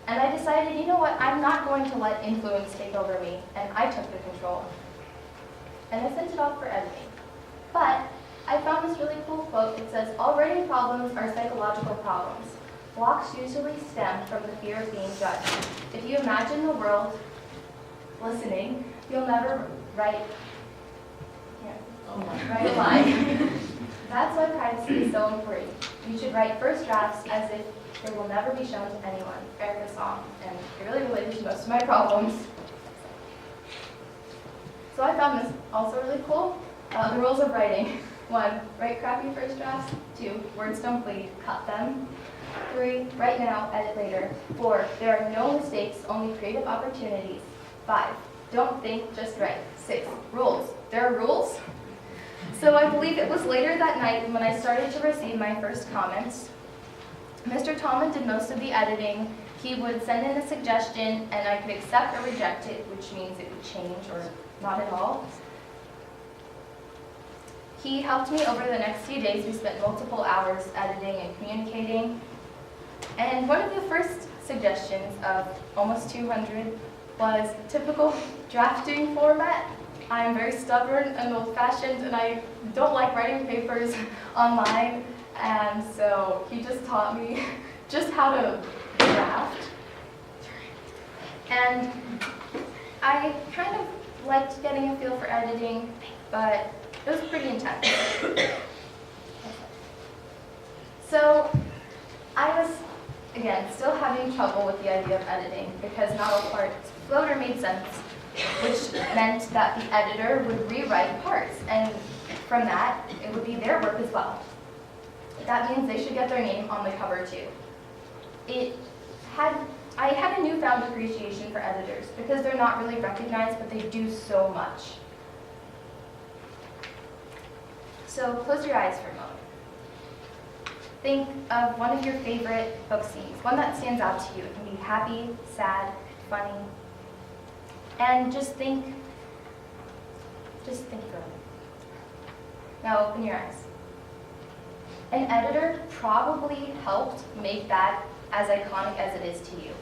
And I decided, you know what, I'm not going to let influence take over me, and I took the control. And I sent it off for editing. But I found this really cool quote. It says, all writing problems are psychological problems. Blocks usually stem from the fear of being judged. If you imagine the world listening, you'll never write a line. That's why privacy is so important. You should write first drafts as if they will never be shown to anyone. Erica's song, and it really related to most of my problems. So I found this also really cool. The rules of writing. 1, write crappy first drafts. 2, words don't bleed, cut them. 3, write now, edit later. 4, there are no mistakes, only creative opportunities. 5, don't think, just write. 6, rules. There are rules? So I believe it was later that night when I started to receive my first comments. Mr. Tallman did most of the editing. He would send in a suggestion, and I could accept or reject it, which means it would change or not at all. He helped me over the next few days. We spent multiple hours editing and communicating. And one of the first suggestions of almost 200 was typical drafting format. I'm very stubborn and old-fashioned, and I don't like writing papers online, and so he just taught me just how to draft. And I kind of liked getting a feel for editing, but it was pretty intense. So I was, again, still having trouble with the idea of editing because not all parts flowed or made sense, which meant that the editor would rewrite parts, and from that, it would be their work as well. That means they should get their name on the cover too. I had a newfound appreciation for editors because they're not really recognized, but they do so much. So close your eyes for a moment. Think of one of your favorite book scenes, one that stands out to you. It can be happy, sad, funny. And just think for a minute. Now open your eyes. An editor probably helped make that as iconic as it is to you.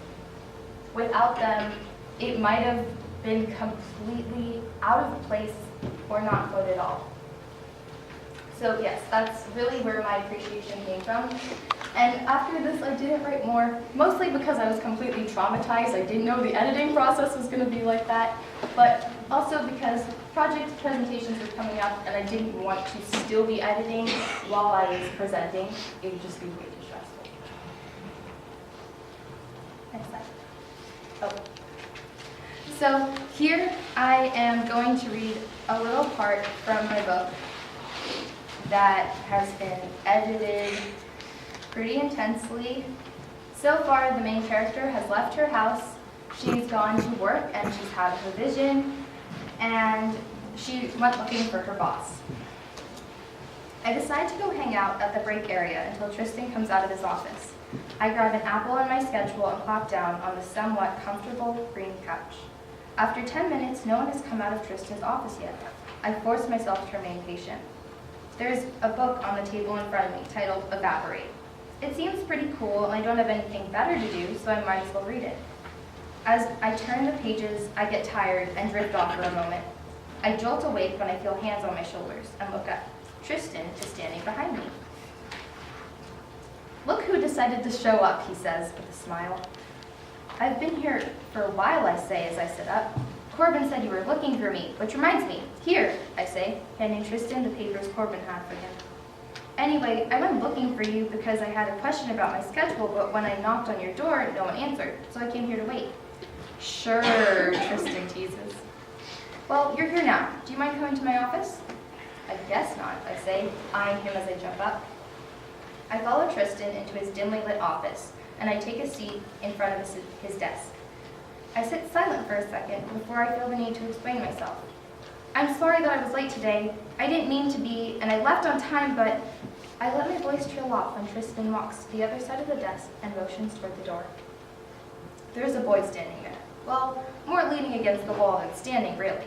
Without them, it might have been completely out of place or not good at all. So yes, that's really where my appreciation came from. And after this, I didn't write more, mostly because I was completely traumatized. I didn't know the editing process was going to be like that, but also because project presentations were coming up and I didn't want to still be editing while I was presenting. It would just be way too stressful. Next slide. Oh. So here I am going to read a little part from my book that has been edited pretty intensely. So far, the main character has left her house, she's gone to work, and she's had her vision, and she went looking for her boss. I decide to go hang out at the break area until Tristan comes out of his office. I grab an apple on my schedule and plop down on the somewhat comfortable green couch. After 10 minutes, no one has come out of Tristan's office yet. I force myself to remain patient. There's a book on the table in front of me titled Evaporate. It seems pretty cool, and I don't have anything better to do, so I might as well read it. As I turn the pages, I get tired and drift off for a moment. I jolt awake when I feel hands on my shoulders and look up. Tristan is standing behind me. "Look who decided to show up," he says with a smile. "I've been here for a while," I say as I sit up. "Corbin said you were looking for me, which reminds me. Here," I say, handing Tristan the papers Corbin had for him. "Anyway, I went looking for you because I had a question about my schedule, but when I knocked on your door, no one answered, so I came here to wait." "Sure," Tristan teases. "Well, you're here now. Do you mind coming to my office?" "I guess not," I say, eyeing him as I jump up. I follow Tristan into his dimly lit office, and I take a seat in front of his desk. I sit silent for a second before I feel the need to explain myself. "I'm sorry that I was late today. I didn't mean to be, and I left on time, but..." I let my voice trail off when Tristan walks to the other side of the desk and motions toward the door. There is a boy standing there. Well, more leaning against the wall than standing, really.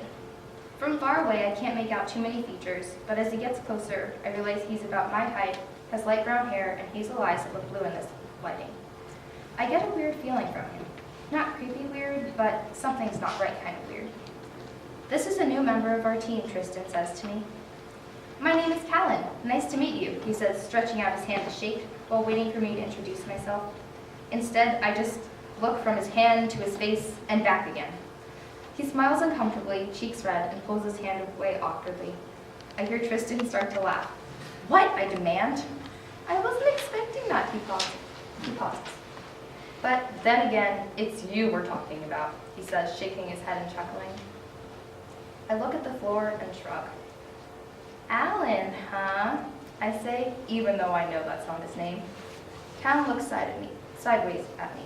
From far away, I can't make out too many features, but as he gets closer, I realize he's about my height, has light brown hair, and hazel eyes that look blue in this lighting. I get a weird feeling from him. Not creepy weird, but something's not right kind of weird. This is a new member of our team, Tristan says to me. My name is Callan. Nice to meet you, he says, stretching out his hand to shake while waiting for me to introduce myself. Instead, I just look from his hand to his face and back again. He smiles uncomfortably, cheeks red, and pulls his hand away awkwardly. I hear Tristan start to laugh. What? I demand. I wasn't expecting that, he pauses. But then again, it's you we're talking about, he says, shaking his head and chuckling. I look at the floor and shrug. Alan, huh? I say, even though I know that's not his name. Callan looks sideways at me.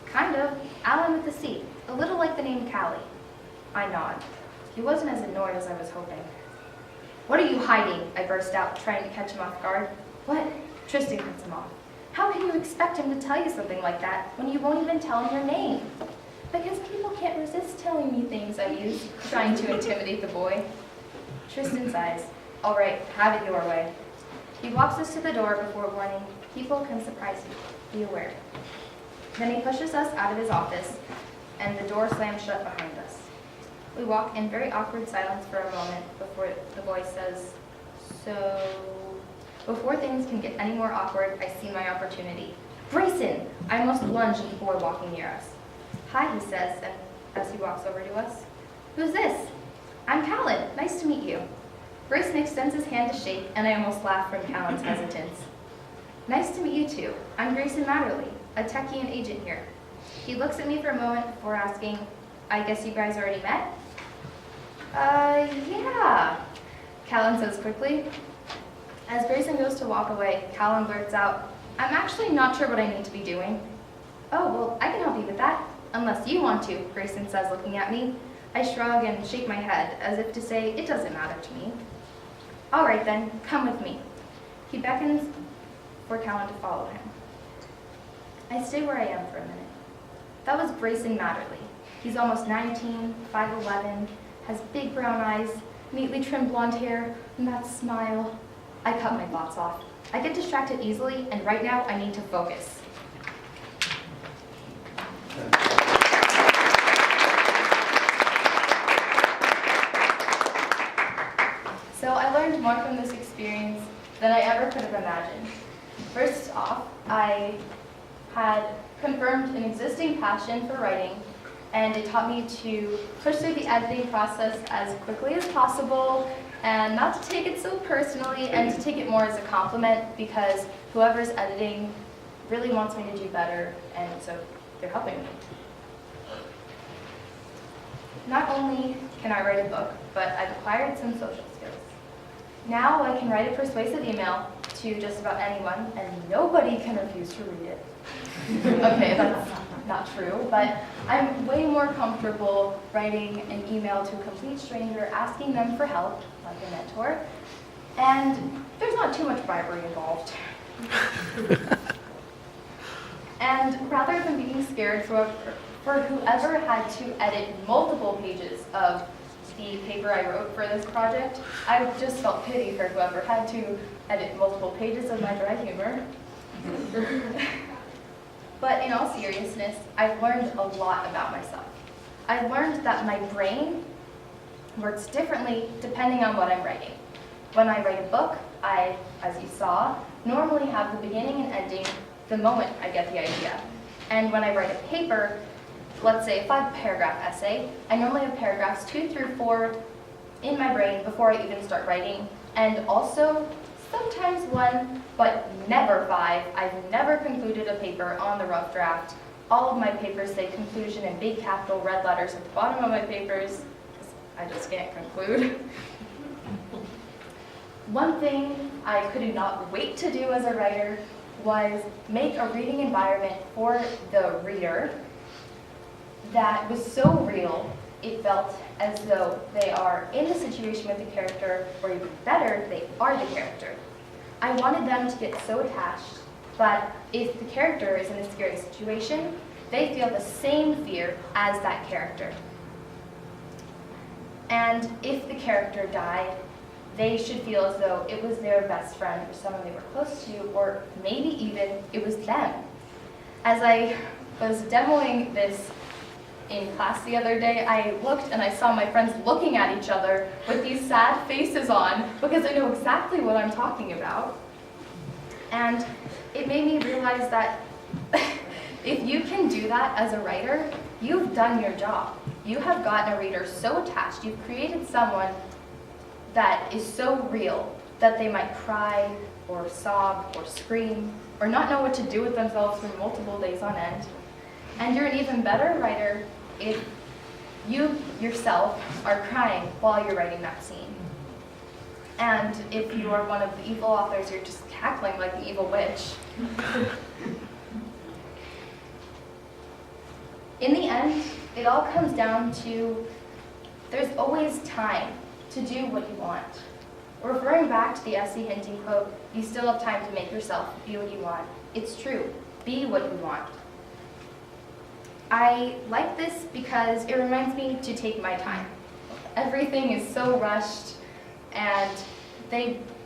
Kind of. Alan with the C. A little like the name Callie. I nod. He wasn't as annoyed as I was hoping. What are you hiding? I burst out, trying to catch him off guard. What? Tristan cuts him off. How can you expect him to tell you something like that when you won't even tell him your name? Because people can't resist telling me things, I use, trying to intimidate the boy. Tristan sighs. All right, have it your way. He walks us to the door before warning, people can surprise you. Be aware. Then he pushes us out of his office, and the door slams shut behind us. We walk in very awkward silence for a moment before the boy says, so... Before things can get any more awkward, I see my opportunity. Grayson! I almost lunge at the boy walking near us. Hi, he says, and as he walks over to us. Who's this? I'm Callan. Nice to meet you. Grayson extends his hand to shake, and I almost laugh from Callan's hesitance. Nice to meet you too. I'm Grayson Matterly, a techie and agent here. He looks at me for a moment before asking, I guess you guys already met? Yeah, Callan says quickly. As Grayson goes to walk away, Callan blurts out, I'm actually not sure what I need to be doing. Oh, well, I can help you with that. Unless you want to, Grayson says, looking at me. I shrug and shake my head, as if to say, it doesn't matter to me. All right then, come with me. He beckons for Callan to follow him. I stay where I am for a minute. That was Grayson Matterly. He's almost 19, 5'11", has big brown eyes, neatly trimmed blonde hair, and that smile. I cut my thoughts off. I get distracted easily, and right now I need to focus. So I learned more from this experience than I ever could have imagined. First off, I had confirmed an existing passion for writing, and it taught me to push through the editing process as quickly as possible and not to take it so personally and to take it more as a compliment because whoever's editing really wants me to do better, and so they're helping me. Not only can I write a book, but I've acquired some social skills. Now I can write a persuasive email to just about anyone, and nobody can refuse to read it. Okay, that's not true, but I'm way more comfortable writing an email to a complete stranger, asking them for help, like a mentor, and there's not too much bribery involved. And rather than being scared for whoever had to edit multiple pages of the paper I wrote for this project, I just felt pity for whoever had to edit multiple pages of my dry humor. But in all seriousness, I've learned a lot about myself. I've learned that my brain works differently depending on what I'm writing. When I write a book, I, as you saw, normally have the beginning and ending the moment I get the idea. And when I write a paper, let's say a 5-paragraph essay, I normally have paragraphs 2 through 4 in my brain before I even start writing, and also sometimes 1, but never 5. I've never concluded a paper on the rough draft. All of my papers say conclusion in big capital red letters at the bottom of my papers, because I just can't conclude. One thing I could not wait to do as a writer was make a reading environment for the reader that was so real, it felt as though they are in the situation with the character, or even better, they are the character. I wanted them to get so attached that if the character is in a scary situation, they feel the same fear as that character. And if the character died, they should feel as though it was their best friend or someone they were close to, or maybe even it was them. As I was demoing this in class the other day, I looked and I saw my friends looking at each other with these sad faces on because I know exactly what I'm talking about. And it made me realize that if you can do that as a writer, you've done your job. You have gotten a reader so attached. You've created someone that is so real that they might cry or sob or scream or not know what to do with themselves for multiple days on end. And you're an even better writer if you yourself are crying while you're writing that scene. And if you are one of the evil authors, you're just cackling like the evil witch. In the end, it all comes down to there's always time to do what you want. Referring back to the S.E. Hinton quote, you still have time to make yourself be what you want. It's true. Be what you want. I like this because it reminds me to take my time. Everything is so rushed, and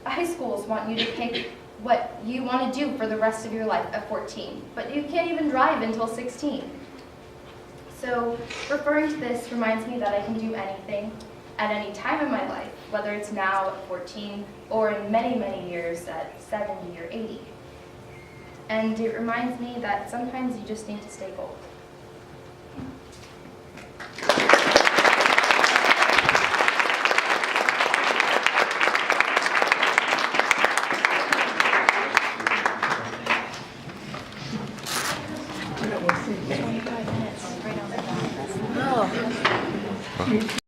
high schools want you to pick what you want to do for the rest of your life at 14, but you can't even drive until 16. So referring to this reminds me that I can do anything at any time in my life, whether it's now at 14 or in many, many years at 70 or 80. And it reminds me that sometimes you just need to stay bold.